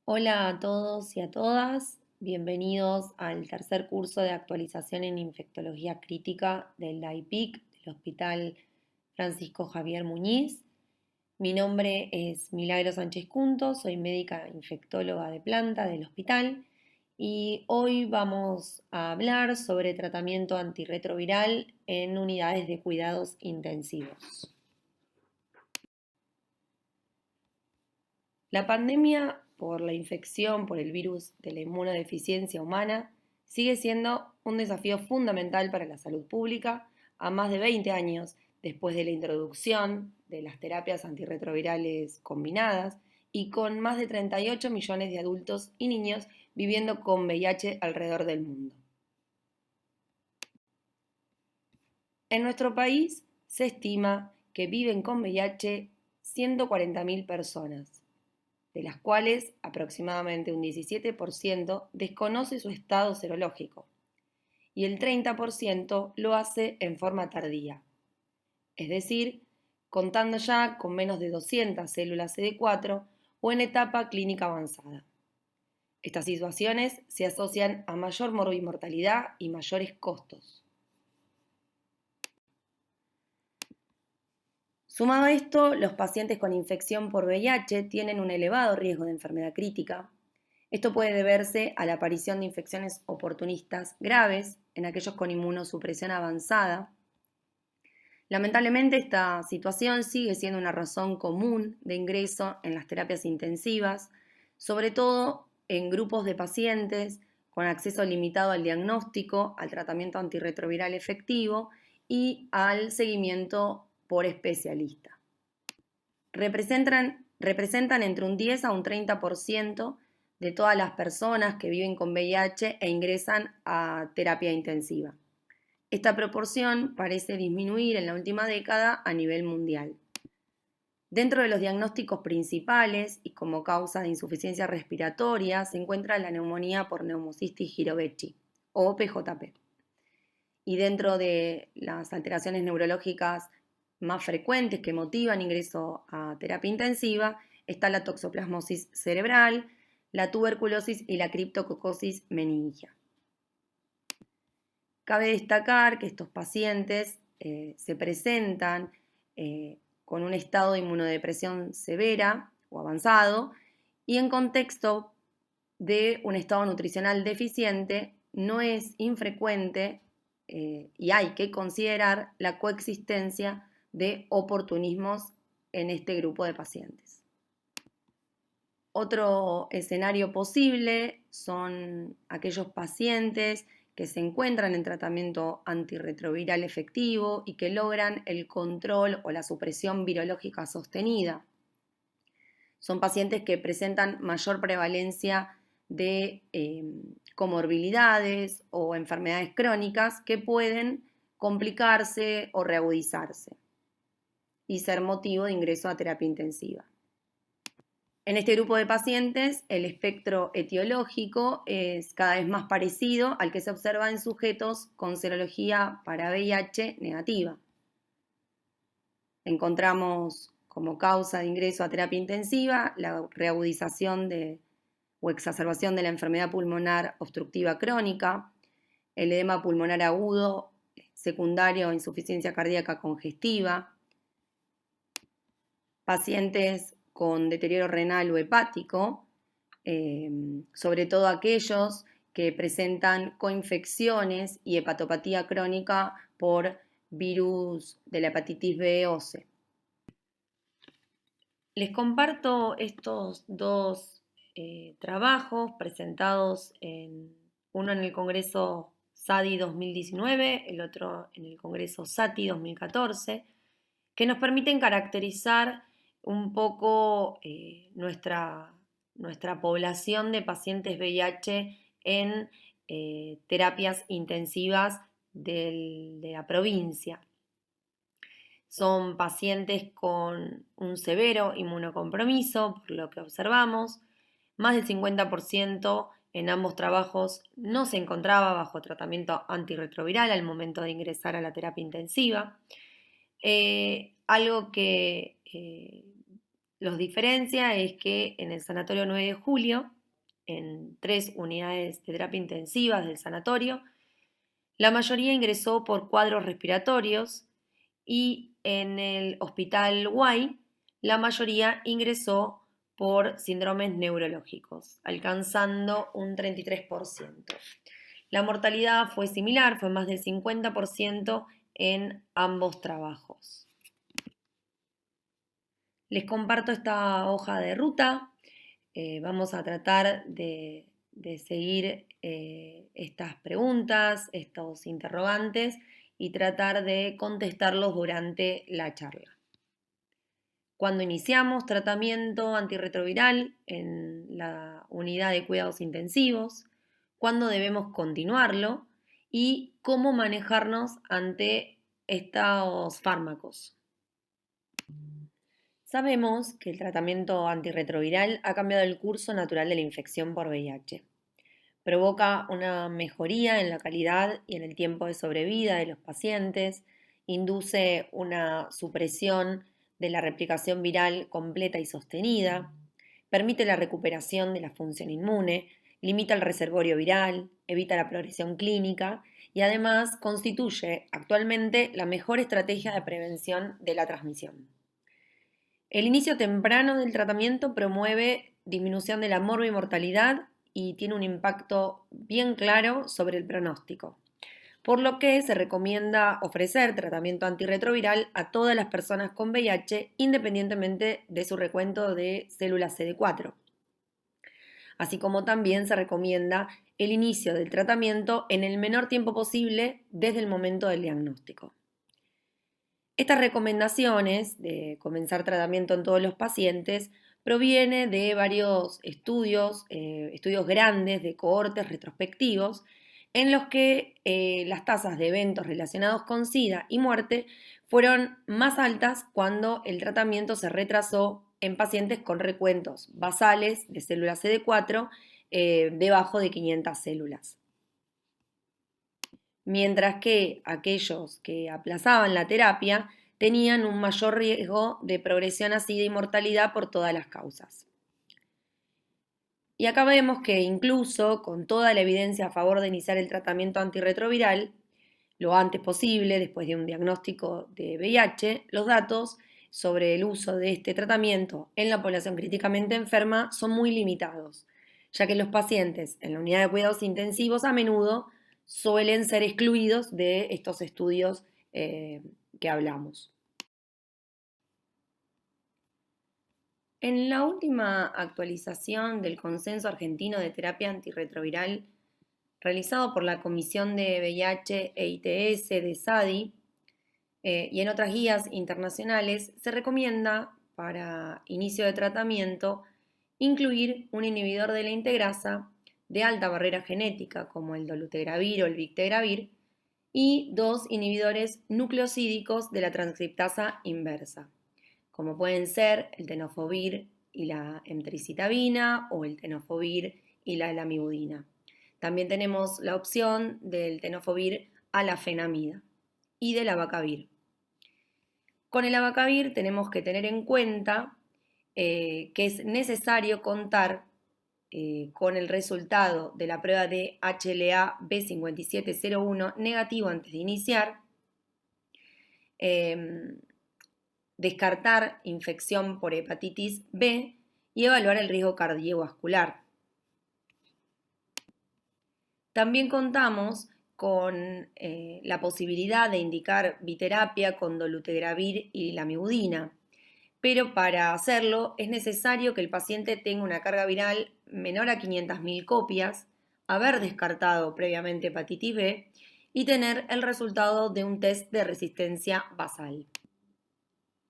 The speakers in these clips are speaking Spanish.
Hola a todos y a todas, bienvenidos al tercer curso de actualización en infectología crítica del DAIPIC del Hospital Francisco Javier Muñiz. Mi nombre es Milagro Sánchez Cunto, soy médica infectóloga de planta del hospital y hoy vamos a hablar sobre tratamiento antirretroviral en unidades de cuidados intensivos. La pandemia por la infección por el virus de la inmunodeficiencia humana sigue siendo un desafío fundamental para la salud pública a más de 20 años después de la introducción de las terapias antirretrovirales combinadas y con más de 38 millones de adultos y niños viviendo con VIH alrededor del mundo. En nuestro país se estima que viven con VIH 140.000 personas, de las cuales aproximadamente un 17% desconoce su estado serológico y el 30% lo hace en forma tardía, es decir, contando ya con menos de 200 células CD4 o en etapa clínica avanzada. Estas situaciones se asocian a mayor morbimortalidad y mayores costos. Sumado a esto, los pacientes con infección por VIH tienen un elevado riesgo de enfermedad crítica. Esto puede deberse a la aparición de infecciones oportunistas graves en aquellos con inmunosupresión avanzada. Lamentablemente, esta situación sigue siendo una razón común de ingreso en las terapias intensivas, sobre todo en grupos de pacientes con acceso limitado al diagnóstico, al tratamiento antirretroviral efectivo y al seguimiento por especialista. Representan entre un 10 a un 30% de todas las personas que viven con VIH e ingresan a terapia intensiva. Esta proporción parece disminuir en la última década a nivel mundial. Dentro de los diagnósticos principales y como causa de insuficiencia respiratoria se encuentra la neumonía por neumocistis jirovecii o PJP. Y dentro de las alteraciones neurológicas más frecuentes que motivan ingreso a terapia intensiva está la toxoplasmosis cerebral, la tuberculosis y la criptococosis meningia. Cabe destacar que estos pacientes se presentan con un estado de inmunodepresión severa o avanzado y en contexto de un estado nutricional deficiente no es infrecuente y hay que considerar la coexistencia de oportunismos en este grupo de pacientes. Otro escenario posible son aquellos pacientes que se encuentran en tratamiento antirretroviral efectivo y que logran el control o la supresión virológica sostenida. Son pacientes que presentan mayor prevalencia de comorbilidades o enfermedades crónicas que pueden complicarse o reagudizarse y ser motivo de ingreso a terapia intensiva. En este grupo de pacientes, el espectro etiológico es cada vez más parecido al que se observa en sujetos con serología para VIH negativa. Encontramos como causa de ingreso a terapia intensiva la reagudización o exacerbación de la enfermedad pulmonar obstructiva crónica, el edema pulmonar agudo secundario a insuficiencia cardíaca congestiva, pacientes con deterioro renal o hepático, sobre todo aquellos que presentan coinfecciones y hepatopatía crónica por virus de la hepatitis B o C. Les comparto estos dos trabajos presentados uno en el Congreso SADI 2019, el otro en el Congreso SATI 2014, que nos permiten caracterizar un poco nuestra población de pacientes VIH en terapias intensivas de la provincia. Son pacientes con un severo inmunocompromiso, por lo que observamos. Más del 50% en ambos trabajos no se encontraba bajo tratamiento antirretroviral al momento de ingresar a la terapia intensiva. Algo que los diferencia es que en el Sanatorio 9 de Julio en 3 unidades de terapia intensivas del sanatorio. La mayoría ingresó por cuadros respiratorios y en el Hospital Guay la mayoría ingresó por síndromes neurológicos, alcanzando un 33%. La mortalidad fue similar, fue más del 50% en ambos trabajos. Les comparto esta hoja de ruta. Vamos a tratar de seguir estas preguntas, estos interrogantes y tratar de contestarlos durante la charla. Cuando iniciamos tratamiento antirretroviral en la unidad de cuidados intensivos, cuándo debemos continuarlo y cómo manejarnos ante estos fármacos. Sabemos que el tratamiento antirretroviral ha cambiado el curso natural de la infección por VIH. Provoca una mejoría en la calidad y en el tiempo de sobrevida de los pacientes, induce una supresión de la replicación viral completa y sostenida, permite la recuperación de la función inmune, limita el reservorio viral, evita la progresión clínica y además constituye actualmente la mejor estrategia de prevención de la transmisión. El inicio temprano del tratamiento promueve disminución de la morbimortalidad y tiene un impacto bien claro sobre el pronóstico, por lo que se recomienda ofrecer tratamiento antirretroviral a todas las personas con VIH independientemente de su recuento de células CD4. Así como también se recomienda el inicio del tratamiento en el menor tiempo posible desde el momento del diagnóstico. Estas recomendaciones de comenzar tratamiento en todos los pacientes proviene de varios estudios grandes de cohortes retrospectivos en los que las tasas de eventos relacionados con SIDA y muerte fueron más altas cuando el tratamiento se retrasó en pacientes con recuentos basales de células CD4 debajo de 500 células. Mientras que aquellos que aplazaban la terapia tenían un mayor riesgo de progresión a SIDA y mortalidad por todas las causas. Y acá vemos que incluso con toda la evidencia a favor de iniciar el tratamiento antirretroviral, lo antes posible, después de un diagnóstico de VIH, los datos sobre el uso de este tratamiento en la población críticamente enferma son muy limitados, ya que los pacientes en la unidad de cuidados intensivos a menudo suelen ser excluidos de estos estudios que hablamos. En la última actualización del Consenso Argentino de Terapia Antirretroviral, realizado por la Comisión de VIH e ITS de SADI, y en otras guías internacionales, se recomienda para inicio de tratamiento incluir un inhibidor de la integrasa de alta barrera genética, como el dolutegravir o el bictegravir, y 2 inhibidores nucleosídicos de la transcriptasa inversa, como pueden ser el tenofovir y la emtricitabina o el tenofovir y la lamivudina. También tenemos la opción del tenofovir a la fenamida y del abacavir. Con el abacavir tenemos que tener en cuenta que es necesario contar con el resultado de la prueba de HLA B5701 negativo antes de iniciar, descartar infección por hepatitis B y evaluar el riesgo cardiovascular. También contamos con la posibilidad de indicar biterapia con dolutegravir y lamivudina, pero para hacerlo es necesario que el paciente tenga una carga viral menor a 500.000 copias, haber descartado previamente hepatitis B y tener el resultado de un test de resistencia basal.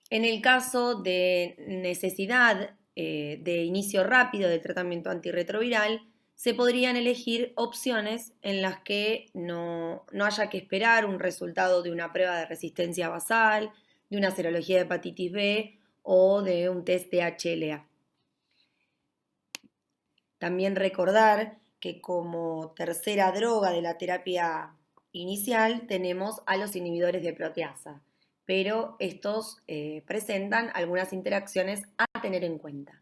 En el caso de necesidad de inicio rápido del tratamiento antirretroviral, se podrían elegir opciones en las que no haya que esperar un resultado de una prueba de resistencia basal, de una serología de hepatitis B o de un test de HLA. También recordar que como tercera droga de la terapia inicial tenemos a los inhibidores de proteasa, pero estos presentan algunas interacciones a tener en cuenta.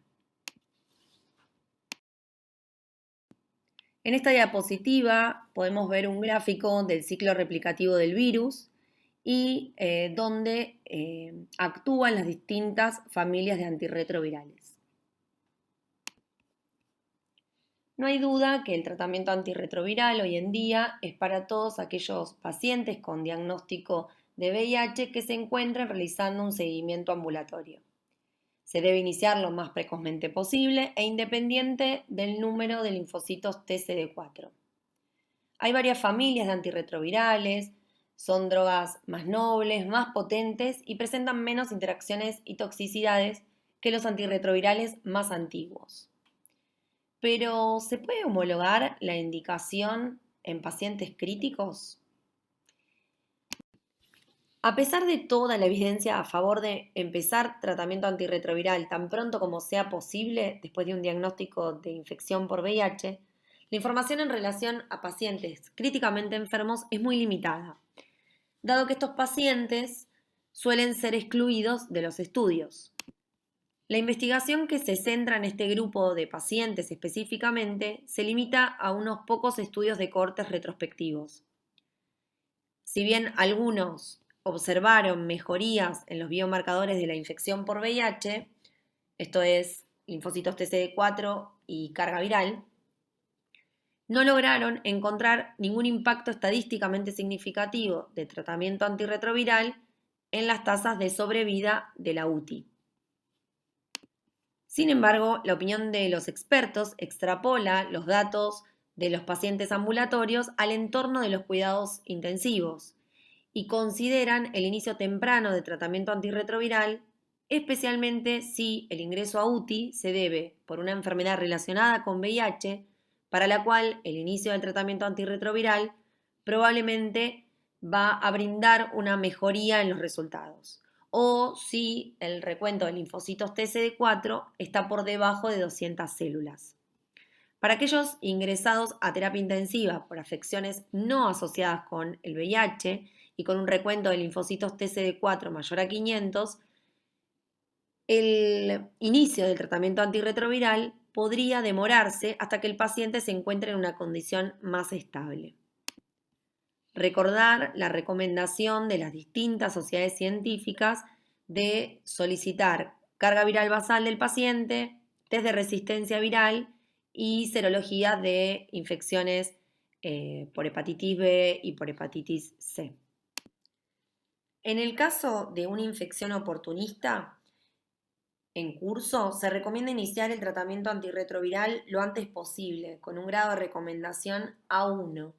En esta diapositiva podemos ver un gráfico del ciclo replicativo del virus y donde actúan las distintas familias de antirretrovirales. No hay duda que el tratamiento antirretroviral hoy en día es para todos aquellos pacientes con diagnóstico de VIH que se encuentran realizando un seguimiento ambulatorio. Se debe iniciar lo más precozmente posible e independiente del número de linfocitos TCD4. Hay varias familias de antirretrovirales, son drogas más nobles, más potentes y presentan menos interacciones y toxicidades que los antirretrovirales más antiguos. Pero, ¿se puede homologar la indicación en pacientes críticos? A pesar de toda la evidencia a favor de empezar tratamiento antirretroviral tan pronto como sea posible después de un diagnóstico de infección por VIH, la información en relación a pacientes críticamente enfermos es muy limitada, dado que estos pacientes suelen ser excluidos de los estudios. La investigación que se centra en este grupo de pacientes específicamente se limita a unos pocos estudios de cohortes retrospectivos. Si bien algunos observaron mejorías en los biomarcadores de la infección por VIH, esto es, linfocitos TCD4 y carga viral, no lograron encontrar ningún impacto estadísticamente significativo de tratamiento antirretroviral en las tasas de sobrevida de la UTI. Sin embargo, la opinión de los expertos extrapola los datos de los pacientes ambulatorios al entorno de los cuidados intensivos y consideran el inicio temprano de tratamiento antirretroviral, especialmente si el ingreso a UTI se debe por una enfermedad relacionada con VIH, para la cual el inicio del tratamiento antirretroviral probablemente va a brindar una mejoría en los resultados, o si el recuento de linfocitos TCD4 está por debajo de 200 células. Para aquellos ingresados a terapia intensiva por afecciones no asociadas con el VIH y con un recuento de linfocitos TCD4 mayor a 500, el inicio del tratamiento antirretroviral podría demorarse hasta que el paciente se encuentre en una condición más estable. Recordar la recomendación de las distintas sociedades científicas de solicitar carga viral basal del paciente, test de resistencia viral y serología de infecciones por hepatitis B y por hepatitis C. En el caso de una infección oportunista en curso, se recomienda iniciar el tratamiento antirretroviral lo antes posible, con un grado de recomendación A1,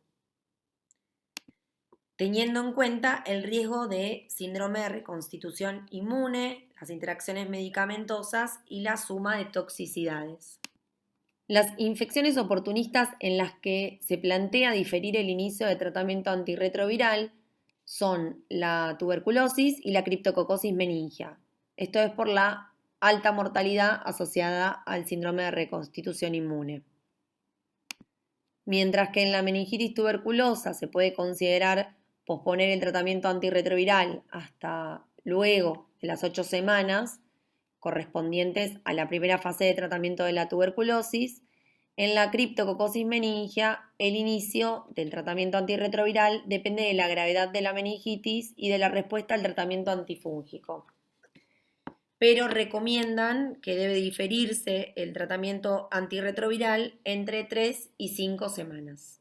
teniendo en cuenta el riesgo de síndrome de reconstitución inmune, las interacciones medicamentosas y la suma de toxicidades. Las infecciones oportunistas en las que se plantea diferir el inicio de tratamiento antirretroviral son la tuberculosis y la criptococosis meningia. Esto es por la alta mortalidad asociada al síndrome de reconstitución inmune. Mientras que en la meningitis tuberculosa se puede considerar posponer el tratamiento antirretroviral hasta luego de las 8 semanas correspondientes a la primera fase de tratamiento de la tuberculosis, en la criptococosis meningia el inicio del tratamiento antirretroviral depende de la gravedad de la meningitis y de la respuesta al tratamiento antifúngico. Pero recomiendan que debe diferirse el tratamiento antirretroviral entre 3 y 5 semanas.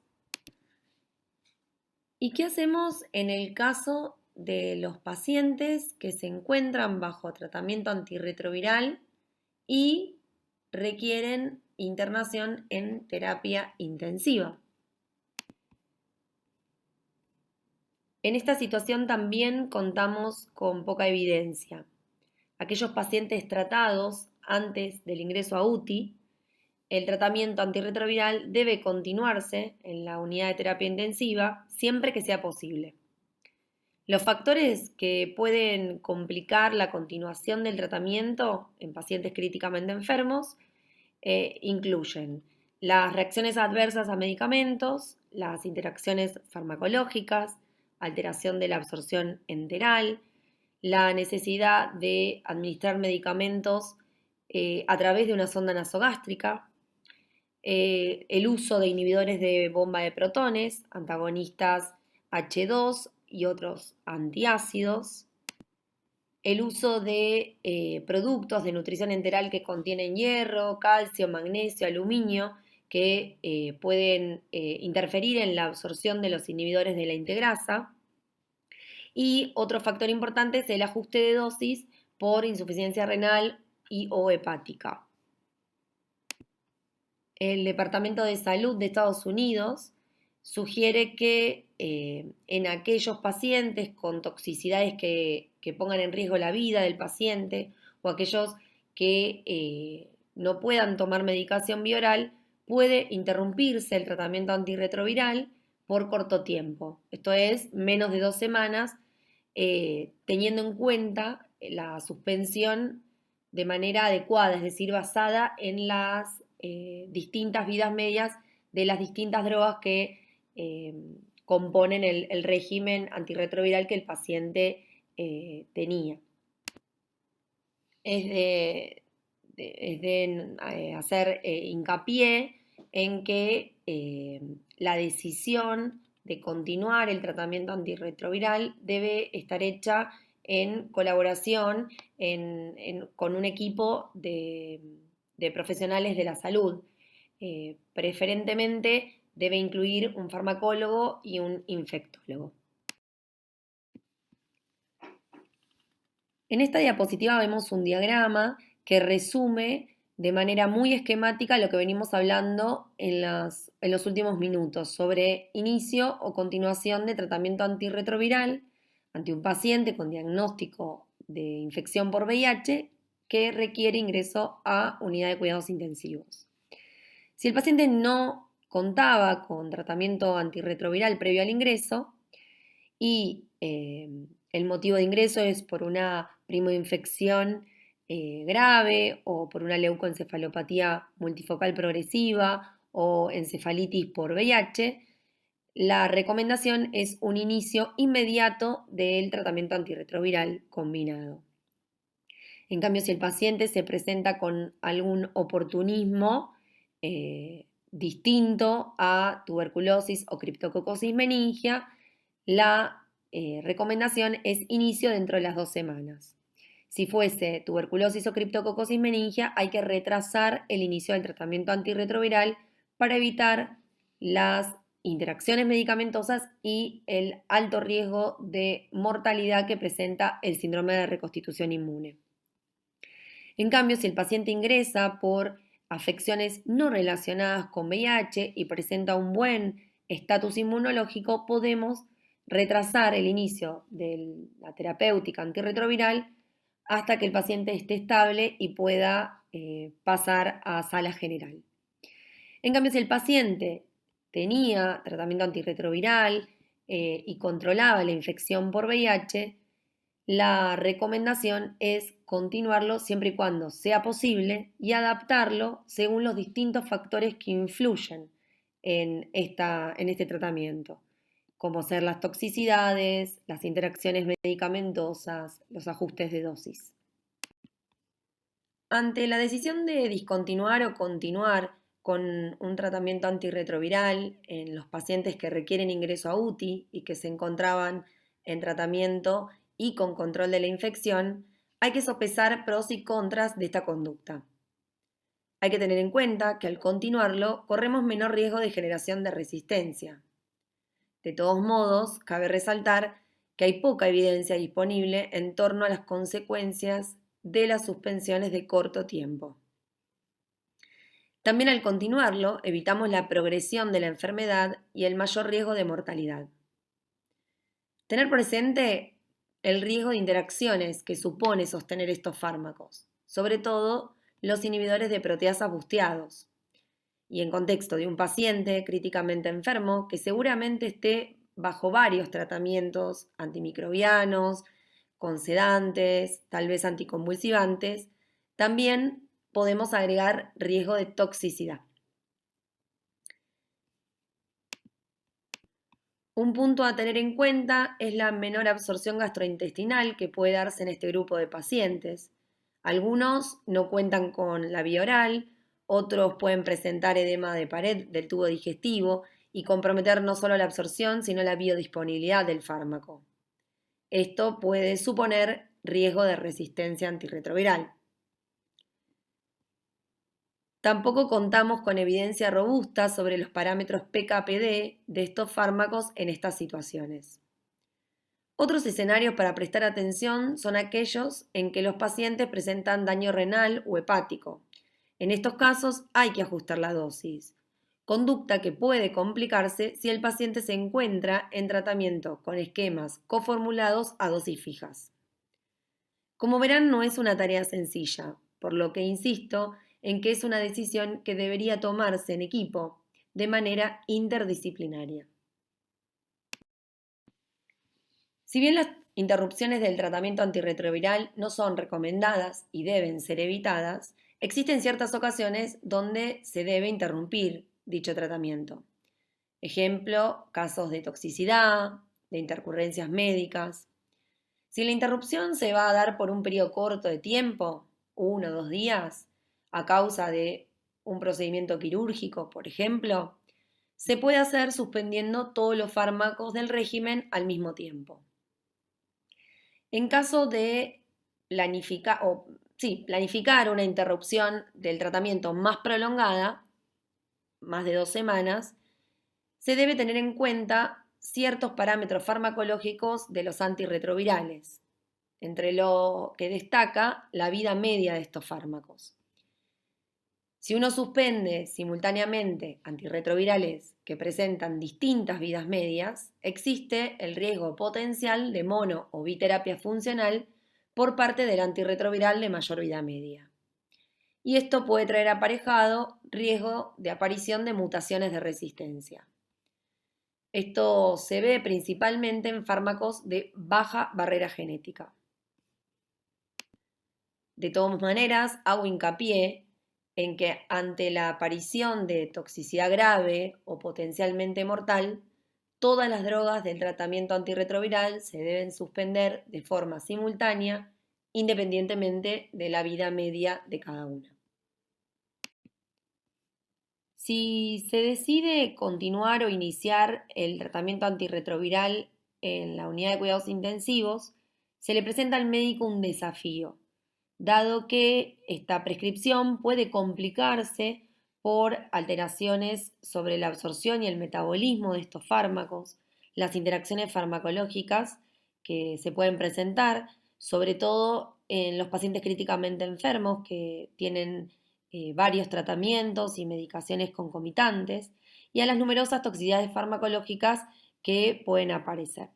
¿Y qué hacemos en el caso de los pacientes que se encuentran bajo tratamiento antirretroviral y requieren internación en terapia intensiva? En esta situación también contamos con poca evidencia. Aquellos pacientes tratados antes del ingreso a UTI, el tratamiento antirretroviral debe continuarse en la unidad de terapia intensiva siempre que sea posible. Los factores que pueden complicar la continuación del tratamiento en pacientes críticamente enfermos incluyen las reacciones adversas a medicamentos, las interacciones farmacológicas, alteración de la absorción enteral, la necesidad de administrar medicamentos a través de una sonda nasogástrica, el uso de inhibidores de bomba de protones, antagonistas H2 y otros antiácidos, el uso de productos de nutrición enteral que contienen hierro, calcio, magnesio, aluminio, que pueden interferir en la absorción de los inhibidores de la integrasa. Y otro factor importante es el ajuste de dosis por insuficiencia renal y o hepática. El Departamento de Salud de Estados Unidos sugiere que en aquellos pacientes con toxicidades que pongan en riesgo la vida del paciente o aquellos que no puedan tomar medicación bioral, puede interrumpirse el tratamiento antirretroviral por corto tiempo. Esto es, menos de 2 semanas, teniendo en cuenta la suspensión de manera adecuada, es decir, basada en las distintas vidas medias de las distintas drogas que componen el régimen antirretroviral que el paciente tenía. Es de hacer hincapié en que la decisión de continuar el tratamiento antirretroviral debe estar hecha en colaboración con un equipo de profesionales de la salud. Preferentemente debe incluir un farmacólogo y un infectólogo. En esta diapositiva vemos un diagrama que resume de manera muy esquemática lo que venimos hablando en los últimos minutos sobre inicio o continuación de tratamiento antirretroviral ante un paciente con diagnóstico de infección por VIH que requiere ingreso a unidad de cuidados intensivos. Si el paciente no contaba con tratamiento antirretroviral previo al ingreso y el motivo de ingreso es por una primoinfección grave o por una leucoencefalopatía multifocal progresiva o encefalitis por VIH, la recomendación es un inicio inmediato del tratamiento antirretroviral combinado. En cambio, si el paciente se presenta con algún oportunismo distinto a tuberculosis o criptococosis meningia, la recomendación es inicio dentro de las 2 semanas. Si fuese tuberculosis o criptococosis meningia, hay que retrasar el inicio del tratamiento antirretroviral para evitar las interacciones medicamentosas y el alto riesgo de mortalidad que presenta el síndrome de reconstitución inmune. En cambio, si el paciente ingresa por afecciones no relacionadas con VIH y presenta un buen estatus inmunológico, podemos retrasar el inicio de la terapéutica antirretroviral hasta que el paciente esté estable y pueda pasar a sala general. En cambio, si el paciente tenía tratamiento antirretroviral y controlaba la infección por VIH, la recomendación es continuarlo siempre y cuando sea posible y adaptarlo según los distintos factores que influyen en este tratamiento, como ser las toxicidades, las interacciones medicamentosas, los ajustes de dosis. Ante la decisión de discontinuar o continuar con un tratamiento antirretroviral en los pacientes que requieren ingreso a UTI y que se encontraban en tratamiento y con control de la infección, hay que sopesar pros y contras de esta conducta. Hay que tener en cuenta que al continuarlo corremos menor riesgo de generación de resistencia. De todos modos, cabe resaltar que hay poca evidencia disponible en torno a las consecuencias de las suspensiones de corto tiempo. También al continuarlo evitamos la progresión de la enfermedad y el mayor riesgo de mortalidad. Tener presente el riesgo de interacciones que supone sostener estos fármacos, sobre todo los inhibidores de proteasas busteados, y en contexto de un paciente críticamente enfermo que seguramente esté bajo varios tratamientos antimicrobianos, con sedantes, tal vez anticonvulsivantes, también podemos agregar riesgo de toxicidad. Un punto a tener en cuenta es la menor absorción gastrointestinal que puede darse en este grupo de pacientes. Algunos no cuentan con la vía oral, Otros pueden presentar edema de pared del tubo digestivo y comprometer no solo la absorción, sino la biodisponibilidad del fármaco. Esto puede suponer riesgo de resistencia antirretroviral. Tampoco contamos con evidencia robusta sobre los parámetros PK/PD de estos fármacos en estas situaciones. Otros escenarios para prestar atención son aquellos en que los pacientes presentan daño renal o hepático. En estos casos hay que ajustar la dosis, conducta que puede complicarse si el paciente se encuentra en tratamiento con esquemas coformulados a dosis fijas. Como verán, no es una tarea sencilla, por lo que insisto en que es una decisión que debería tomarse en equipo, de manera interdisciplinaria. Si bien las interrupciones del tratamiento antirretroviral no son recomendadas y deben ser evitadas, existen ciertas ocasiones donde se debe interrumpir dicho tratamiento. Ejemplo, casos de toxicidad, de intercurrencias médicas. Si la interrupción se va a dar por un periodo corto de tiempo, 1 o 2 días, a causa de un procedimiento quirúrgico, por ejemplo, se puede hacer suspendiendo todos los fármacos del régimen al mismo tiempo. En caso de planificar una interrupción del tratamiento más prolongada, más de 2 semanas, se debe tener en cuenta ciertos parámetros farmacológicos de los antirretrovirales, entre lo que destaca la vida media de estos fármacos. Si uno suspende simultáneamente antirretrovirales que presentan distintas vidas medias, existe el riesgo potencial de mono o biterapia funcional por parte del antirretroviral de mayor vida media. Y esto puede traer aparejado riesgo de aparición de mutaciones de resistencia. Esto se ve principalmente en fármacos de baja barrera genética. De todas maneras, hago hincapié en que ante la aparición de toxicidad grave o potencialmente mortal, todas las drogas del tratamiento antirretroviral se deben suspender de forma simultánea, independientemente de la vida media de cada una. Si se decide continuar o iniciar el tratamiento antirretroviral en la unidad de cuidados intensivos, se le presenta al médico un desafío, dado que esta prescripción puede complicarse por alteraciones sobre la absorción y el metabolismo de estos fármacos, las interacciones farmacológicas que se pueden presentar, sobre todo en los pacientes críticamente enfermos que tienen varios tratamientos y medicaciones concomitantes, y a las numerosas toxicidades farmacológicas que pueden aparecer.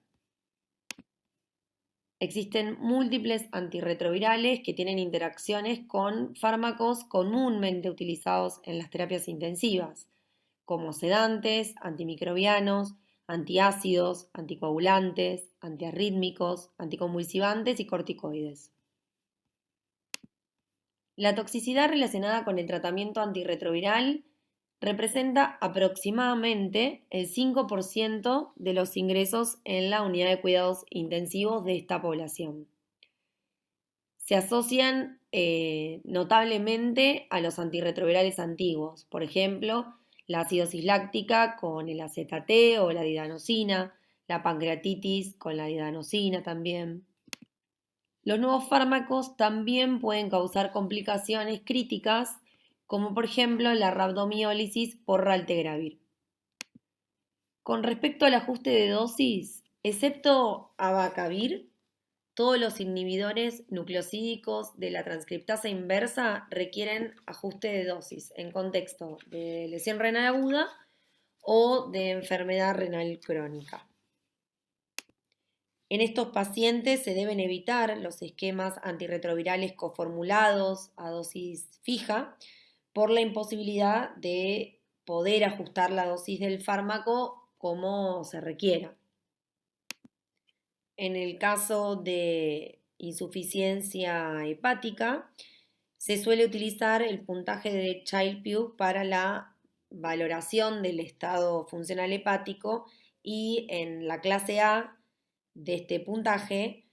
Existen múltiples antirretrovirales que tienen interacciones con fármacos comúnmente utilizados en las terapias intensivas, como sedantes, antimicrobianos, antiácidos, anticoagulantes, antiarrítmicos, anticonvulsivantes y corticoides. La toxicidad relacionada con el tratamiento antirretroviral representa aproximadamente el 5% de los ingresos en la unidad de cuidados intensivos de esta población. Se asocian notablemente a los antirretrovirales antiguos, por ejemplo, la acidosis láctica con el acetate o la didanosina, la pancreatitis con la didanosina también. Los nuevos fármacos también pueden causar complicaciones críticas, como por ejemplo la rabdomiólisis por raltegravir. Con respecto al ajuste de dosis, excepto abacavir, todos los inhibidores nucleosídicos de la transcriptasa inversa requieren ajuste de dosis en contexto de lesión renal aguda o de enfermedad renal crónica. En estos pacientes se deben evitar los esquemas antirretrovirales coformulados a dosis fija por la imposibilidad de poder ajustar la dosis del fármaco como se requiera. En el caso de insuficiencia hepática, se suele utilizar el puntaje de Child-Pugh para la valoración del estado funcional hepático y en la clase A de este puntaje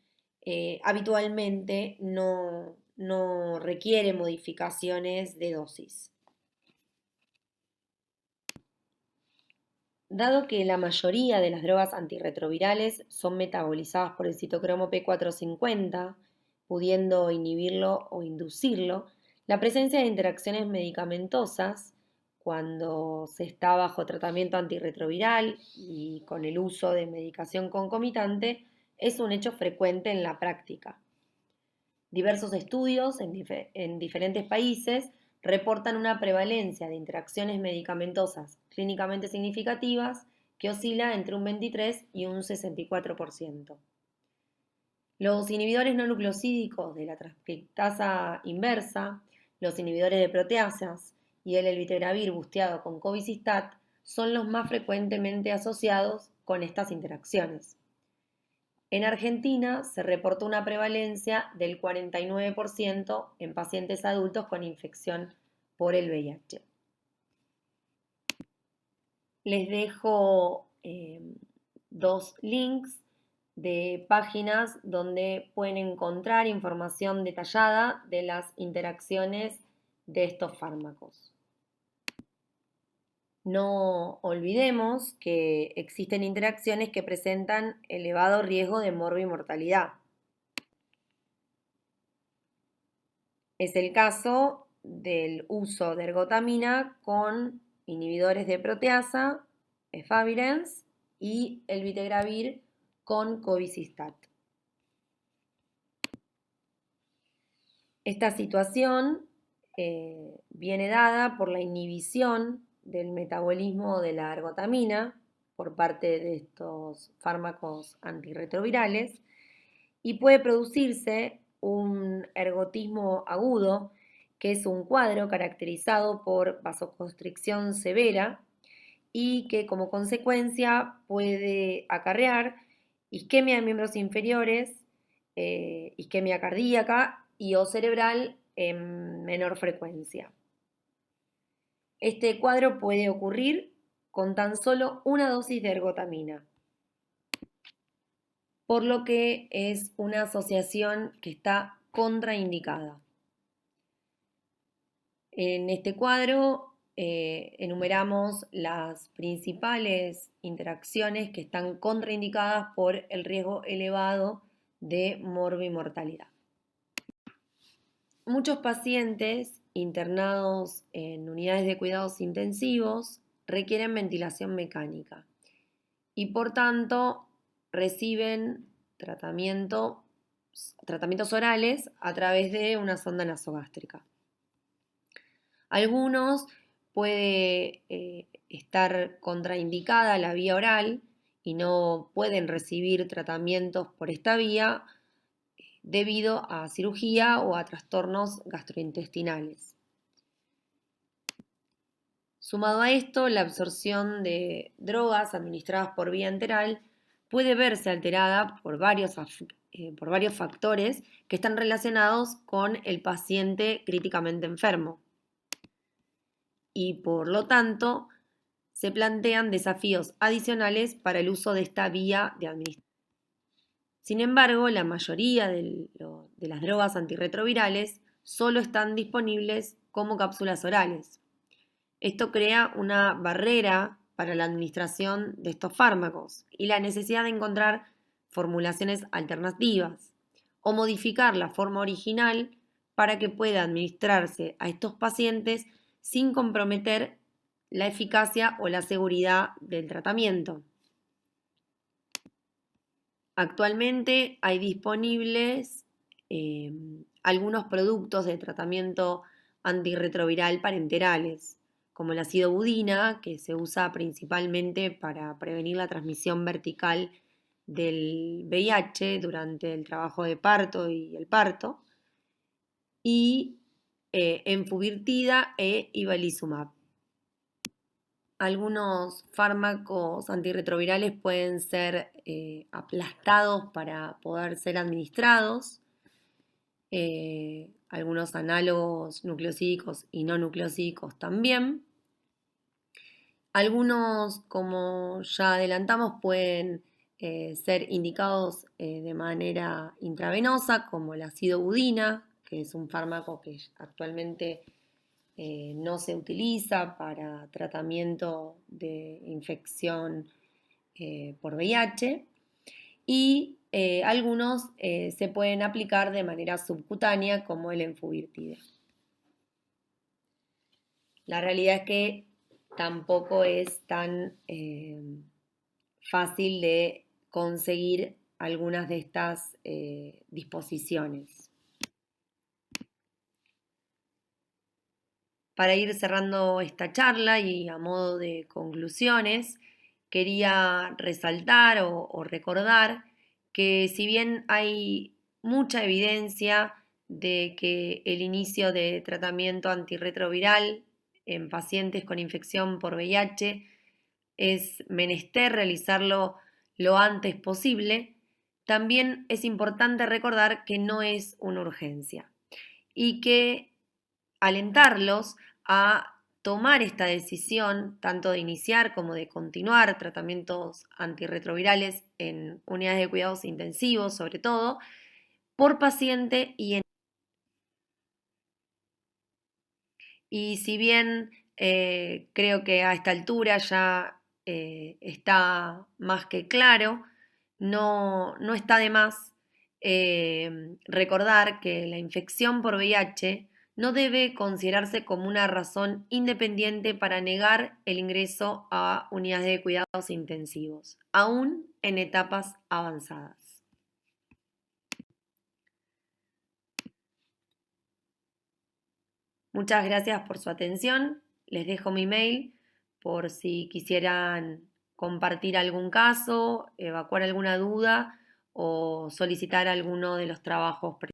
habitualmente no requiere modificaciones de dosis. Dado que la mayoría de las drogas antirretrovirales son metabolizadas por el citocromo P450, pudiendo inhibirlo o inducirlo, la presencia de interacciones medicamentosas cuando se está bajo tratamiento antirretroviral y con el uso de medicación concomitante es un hecho frecuente en la práctica. Diversos estudios en diferentes países reportan una prevalencia de interacciones medicamentosas clínicamente significativas que oscila entre un 23 y un 64%. Los inhibidores no nucleosídicos de la transcriptasa inversa, los inhibidores de proteasas y el elbitregravir busteado con cobicistat son los más frecuentemente asociados con estas interacciones. En Argentina se reportó una prevalencia del 49% en pacientes adultos con infección por el VIH. Les dejo dos links de páginas donde pueden encontrar información detallada de las interacciones de estos fármacos. No olvidemos que existen interacciones que presentan elevado riesgo de morbimortalidad. Es el caso del uso de ergotamina con inhibidores de proteasa, efavirenz, y el elbitregravir con cobicistat. Esta situación viene dada por la inhibición del metabolismo de la ergotamina por parte de estos fármacos antirretrovirales y puede producirse un ergotismo agudo, que es un cuadro caracterizado por vasoconstricción severa y que como consecuencia puede acarrear isquemia de miembros inferiores, isquemia cardíaca y o cerebral en menor frecuencia. Este cuadro puede ocurrir con tan solo una dosis de ergotamina, por lo que es una asociación que está contraindicada. En este cuadro enumeramos las principales interacciones que están contraindicadas por el riesgo elevado de morbimortalidad. Muchos pacientes internados en unidades de cuidados intensivos requieren ventilación mecánica y por tanto reciben tratamientos orales a través de una sonda nasogástrica. Algunos puede estar contraindicada la vía oral y no pueden recibir tratamientos por esta vía debido a cirugía o a trastornos gastrointestinales. Sumado a esto, la absorción de drogas administradas por vía enteral puede verse alterada por varios factores que están relacionados con el paciente críticamente enfermo. Y por lo tanto, se plantean desafíos adicionales para el uso de esta vía de administración. Sin embargo, la mayoría de las drogas antirretrovirales solo están disponibles como cápsulas orales. Esto crea una barrera para la administración de estos fármacos y la necesidad de encontrar formulaciones alternativas o modificar la forma original para que pueda administrarse a estos pacientes sin comprometer la eficacia o la seguridad del tratamiento. Actualmente hay disponibles algunos productos de tratamiento antirretroviral parenterales, como el ácido budina, que se usa principalmente para prevenir la transmisión vertical del VIH durante el trabajo de parto y el parto, y enfuvirtida e ibalizumab. Algunos fármacos antirretrovirales pueden ser aplastados para poder ser administrados. Algunos análogos nucleosídicos y no nucleosídicos también. Algunos, como ya adelantamos, pueden ser indicados de manera intravenosa, como el ácido budina, que es un fármaco que actualmente no se utiliza para tratamiento de infección por VIH y algunos se pueden aplicar de manera subcutánea como el Enfuvirtide. La realidad es que tampoco es tan fácil de conseguir algunas de estas disposiciones. Para ir cerrando esta charla y a modo de conclusiones, quería resaltar o recordar que si bien hay mucha evidencia de que el inicio de tratamiento antirretroviral en pacientes con infección por VIH es menester realizarlo lo antes posible, también es importante recordar que no es una urgencia y que alentarlos a tomar esta decisión, tanto de iniciar como de continuar tratamientos antirretrovirales en unidades de cuidados intensivos, sobre todo, por paciente y si bien creo que a esta altura ya está más que claro, no está de más recordar que la infección por VIH no debe considerarse como una razón independiente para negar el ingreso a unidades de cuidados intensivos, aún en etapas avanzadas. Muchas gracias por su atención. Les dejo mi mail por si quisieran compartir algún caso, evacuar alguna duda o solicitar alguno de los trabajos